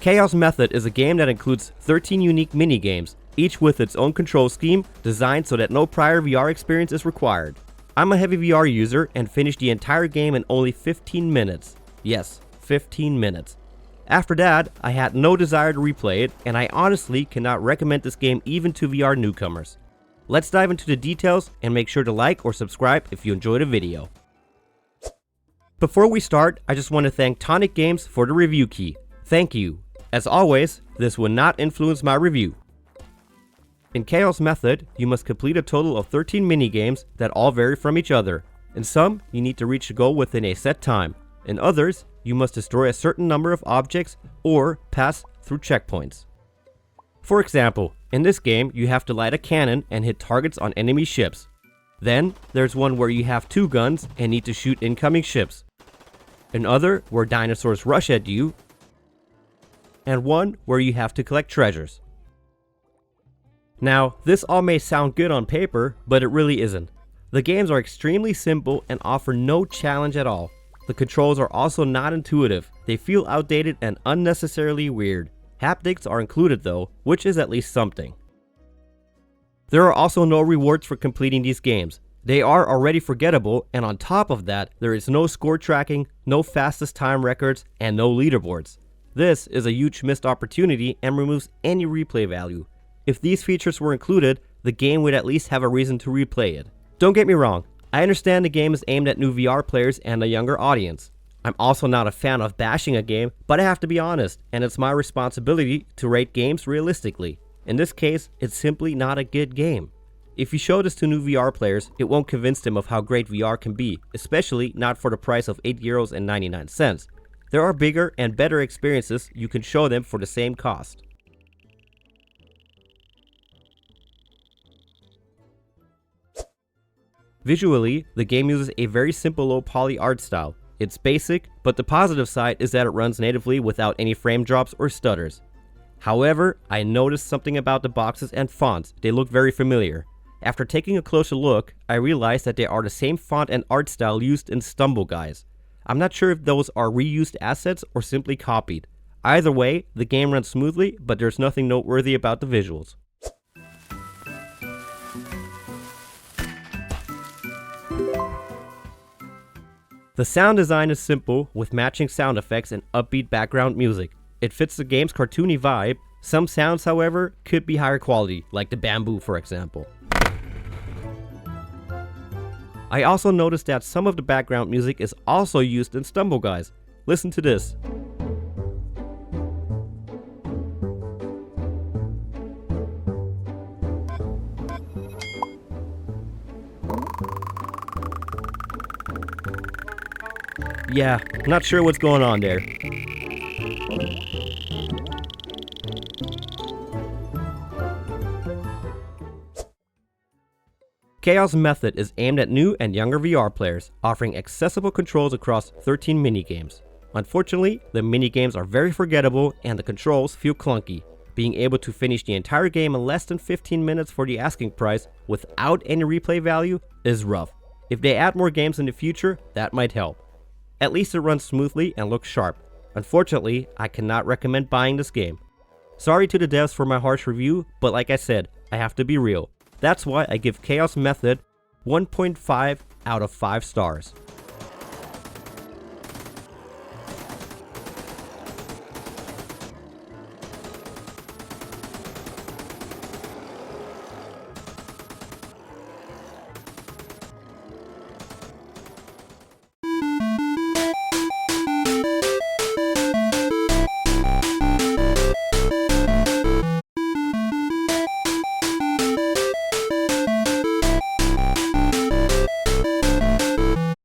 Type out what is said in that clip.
Chaos Method is a game that includes 13 unique mini-games, each with its own control scheme, designed so that no prior VR experience is required. I'm a heavy VR user and finished the entire game in only 15 minutes. Yes, 15 minutes. After that, I had no desire to replay it, and I honestly cannot recommend this game even to VR newcomers. Let's dive into the details and make sure to like or subscribe if you enjoyed the video. Before we start, I just want to thank Tonic Games for the review key. Thank you. As always, this will not influence my review. In Chaos Method, you must complete a total of 13 minigames that all vary from each other. In some, you need to reach the goal within a set time. In others, you must destroy a certain number of objects or pass through checkpoints. For example, in this game, you have to light a cannon and hit targets on enemy ships. Then, there's one where you have 2 guns and need to shoot incoming ships. Another where dinosaurs rush at you, and one where you have to collect treasures. Now, this all may sound good on paper, but it really isn't. The games are extremely simple and offer no challenge at all. The controls are also not intuitive. They feel outdated and unnecessarily weird. Haptics are included though, which is at least something. There are also no rewards for completing these games. They are already forgettable, and on top of that, there is no score tracking, no fastest time records, and no leaderboards. This is a huge missed opportunity and removes any replay value. If these features were included, the game would at least have a reason to replay it. Don't get me wrong, I understand the game is aimed at new VR players and a younger audience. I'm also not a fan of bashing a game, but I have to be honest, and it's my responsibility to rate games realistically. In this case, it's simply not a good game. If you show this to new VR players, it won't convince them of how great VR can be, especially not for the price of €8.99. There are bigger and better experiences you can show them for the same cost. Visually, the game uses a very simple low poly art style. It's basic, but the positive side is that it runs natively without any frame drops or stutters. However, I noticed something about the boxes and fonts. They look very familiar. After taking a closer look, I realized that they are the same font and art style used in Stumble Guys. I'm not sure if those are reused assets or simply copied. Either way, the game runs smoothly, but there's nothing noteworthy about the visuals. The sound design is simple, with matching sound effects and upbeat background music. It fits the game's cartoony vibe. Some sounds, however, could be higher quality, like the bamboo for example. I also noticed that some of the background music is also used in Stumble Guys. Listen to this. Yeah, not sure what's going on there. Chaos Method is aimed at new and younger VR players, offering accessible controls across 13 minigames. Unfortunately, the minigames are very forgettable and the controls feel clunky. Being able to finish the entire game in less than 15 minutes for the asking price without any replay value is rough. If they add more games in the future, that might help. At least it runs smoothly and looks sharp. Unfortunately, I cannot recommend buying this game. Sorry to the devs for my harsh review, but like I said, I have to be real. That's why I give Chaos Method 1.5 out of 5 stars.